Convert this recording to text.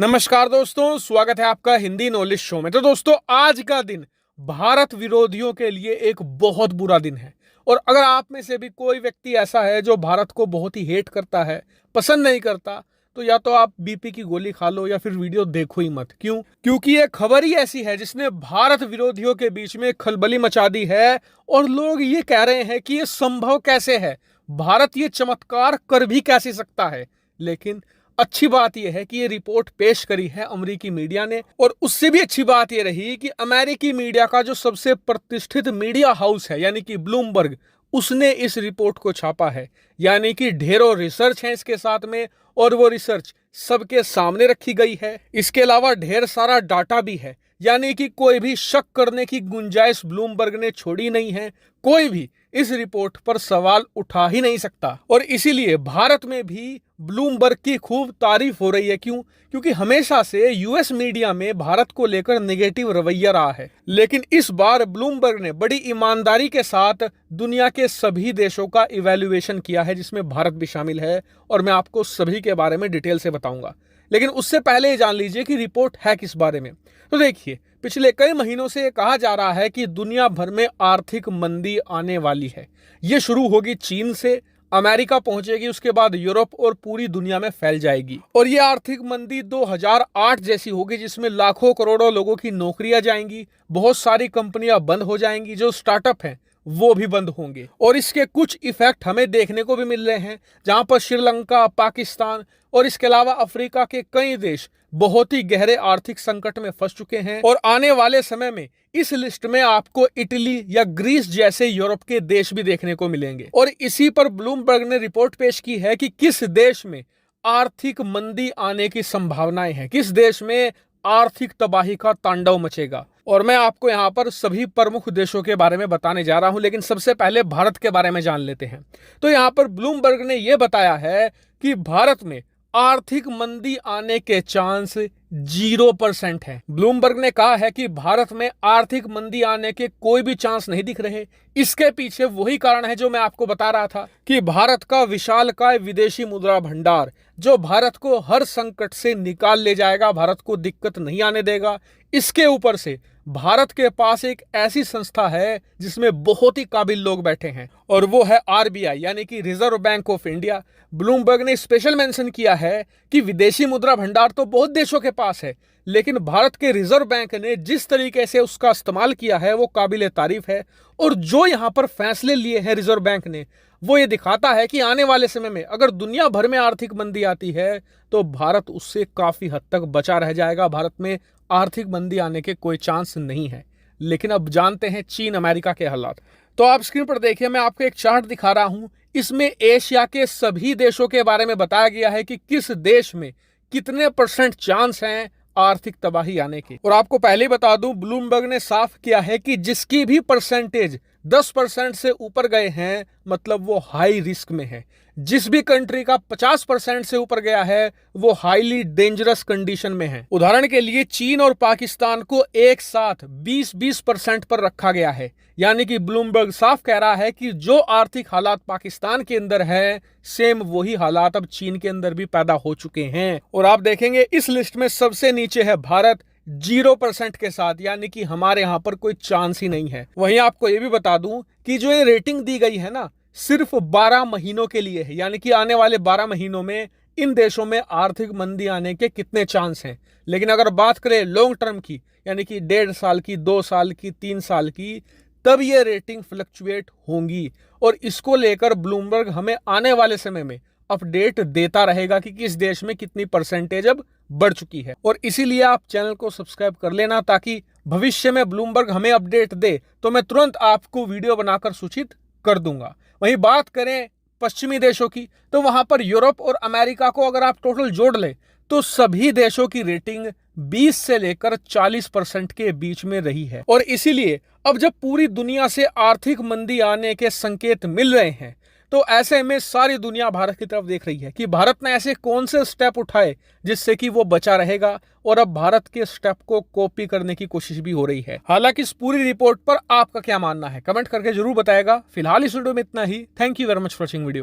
नमस्कार दोस्तों, स्वागत है आपका हिंदी नॉलेज शो में। तो दोस्तों, आज का दिन भारत विरोधियों के लिए एक बहुत बुरा दिन है। और अगर आप में से भी कोई व्यक्ति ऐसा है जो भारत को बहुत ही हेट करता है, पसंद नहीं करता, तो या तो आप बीपी की गोली खा लो या फिर वीडियो देखो ही मत। क्यों? क्योंकि ये खबर ही ऐसी है जिसने भारत विरोधियों के बीच में खलबली मचा दी है। और लोग ये कह रहे हैं कि ये संभव कैसे है, भारत ये चमत्कार कर भी कैसे सकता है। लेकिन अच्छी बात यह है कि ये रिपोर्ट पेश करी है अमेरिकी मीडिया ने। और उससे भी अच्छी बात यह रही कि अमेरिकी मीडिया का जो सबसे प्रतिष्ठित मीडिया हाउस है यानी कि ब्लूमबर्ग, उसने इस रिपोर्ट को छापा है। यानी कि ढेरों रिसर्च है इसके साथ में, और वो रिसर्च सबके सामने रखी गई है। इसके अलावा ढेर सारा डाटा भी है, यानी कि कोई भी शक करने की गुंजाइश ब्लूमबर्ग ने छोड़ी नहीं है। कोई भी इस रिपोर्ट पर सवाल उठा ही नहीं सकता। और इसीलिए भारत में भी ब्लूमबर्ग की खूब तारीफ हो रही है। क्यों? क्योंकि हमेशा से यूएस मीडिया में भारत को लेकर नेगेटिव रवैया रहा है। लेकिन इस बार ब्लूमबर्ग ने बड़ी ईमानदारी के साथ दुनिया के सभी देशों का इवैल्यूएशन किया है, जिसमें भारत भी शामिल है। और मैं आपको सभी के बारे में डिटेल से बताऊंगा। लेकिन उससे पहले जान लीजिए कि रिपोर्ट है किस बारे में। तो देखिए, पिछले कई महीनों से ये कहा जा रहा है कि दुनिया भर में आर्थिक मंदी आने वाली है। ये शुरू होगी चीन से, अमेरिका पहुंचेगी, उसके बाद यूरोप और पूरी दुनिया में फैल जाएगी। और ये आर्थिक मंदी 2008 जैसी होगी, जिसमें लाखों करोड़ों लोगों की नौकरियां जाएंगी, बहुत सारी कंपनियां बंद हो जाएंगी, जो स्टार्टअप हैं वो भी बंद होंगे। और इसके कुछ इफेक्ट हमें देखने को भी मिल रहे हैं, जहां पर श्रीलंका, पाकिस्तान और इसके अलावा अफ्रीका के कई देश बहुत ही गहरे आर्थिक संकट में फंस चुके हैं। और आने वाले समय में इस लिस्ट में आपको इटली या ग्रीस जैसे यूरोप के देश भी देखने को मिलेंगे। और इसी पर ब्लूमबर्ग ने रिपोर्ट पेश की है कि किस देश में आर्थिक मंदी आने की संभावनाएं हैं, किस देश में आर्थिक तबाही का तांडव मचेगा। और मैं आपको यहाँ पर सभी प्रमुख देशों के बारे में बताने जा रहा हूं, लेकिन सबसे पहले भारत के बारे में जान लेते हैं। तो यहाँ पर ब्लूमबर्ग ने यह बताया है कि भारत में आर्थिक मंदी आने के चांस 0% है। ब्लूमबर्ग ने कहा है कि भारत में आर्थिक मंदी आने के कोई भी चांस नहीं दिख रहे। इसके पीछे वही कारण है जो मैं आपको बता रहा था कि भारत का विशालकाय विदेशी मुद्रा भंडार, जो भारत को हर संकट से निकाल ले जाएगा, भारत को दिक्कत नहीं आने देगा। इसके ऊपर से भारत के पास एक ऐसी संस्था है जिसमें बहुत ही काबिल लोग बैठे हैं, और वो है आरबीआई यानी कि reserve bank of India. Bloomberg ने स्पेशल मेंशन किया है कि विदेशी मुद्रा भंडार तो बहुत देशों के पास है, लेकिन भारत के रिजर्व बैंक ने जिस तरीके से उसका इस्तेमाल किया है वो काबिल तारीफ है। और जो यहाँ पर फैसले लिए हैं रिजर्व बैंक ने, वो ये दिखाता है कि आने वाले समय में अगर दुनिया भर में आर्थिक मंदी आती है तो भारत उससे काफी हद तक बचा रह जाएगा। भारत में आर्थिक मंदी आने के कोई चांस नहीं है। लेकिन अब जानते हैं चीन अमेरिका के हालात। तो आप स्क्रीन पर देखिए, मैं आपको एक चार्ट दिखा रहा हूं। इसमें एशिया के सभी देशों के बारे में बताया गया है कि किस देश में कितने % चांस हैं आर्थिक तबाही आने की। और आपको पहले ही बता दूं, ब्लूमबर्ग ने साफ किया है कि जिसकी भी परसेंटेज 10% से ऊपर गए हैं, मतलब वो हाई रिस्क में है। जिस भी कंट्री का 50% से ऊपर गया है वो हाईली डेंजरस कंडीशन में है। उदाहरण के लिए चीन और पाकिस्तान को एक साथ 20-20% पर रखा गया है। यानी कि ब्लूमबर्ग साफ कह रहा है कि जो आर्थिक हालात पाकिस्तान के अंदर है, सेम वही हालात अब चीन के अंदर भी पैदा हो चुके हैं। और आप देखेंगे इस लिस्ट में सबसे नीचे है भारत 0% के साथ, यानी कि हमारे यहां पर कोई चांस ही नहीं है। वहीं आपको यह भी बता दूं कि जो ये रेटिंग दी गई है ना, सिर्फ 12 महीनों के लिए है। यानी कि आने वाले 12 महीनों में इन देशों में आर्थिक मंदी आने के कितने चांस हैं। लेकिन अगर बात करें लॉन्ग टर्म की, यानी कि 1.5 साल की, 2 साल की, 3 साल की, तब ये रेटिंग फ्लक्चुएट होंगी। और इसको लेकर ब्लूमबर्ग हमें आने वाले समय में अपडेट देता रहेगा कि किस देश में कितनी परसेंटेज अब बढ़ चुकी है। और इसीलिए आप चैनल को सब्सक्राइब कर लेना, ताकि भविष्य में ब्लूमबर्ग हमें अपडेट दे तो मैं तुरंत आपको वीडियो बनाकर सूचित कर दूंगा। वहीं बात करें पश्चिमी देशों की, तो वहां पर यूरोप और अमेरिका को अगर आप टोटल जोड़ ले तो सभी देशों की रेटिंग 20 से लेकर 40% के बीच में रही है। और इसीलिए अब जब पूरी दुनिया से आर्थिक मंदी आने के संकेत मिल रहे हैं, तो ऐसे में सारी दुनिया भारत की तरफ देख रही है कि भारत ने ऐसे कौन से स्टेप उठाए जिससे कि वो बचा रहेगा। और अब भारत के स्टेप को कॉपी करने की कोशिश भी हो रही है। हालांकि इस पूरी रिपोर्ट पर आपका क्या मानना है, कमेंट करके जरूर बताएगा। फिलहाल इस वीडियो में इतना ही। Thank you very much for watching video.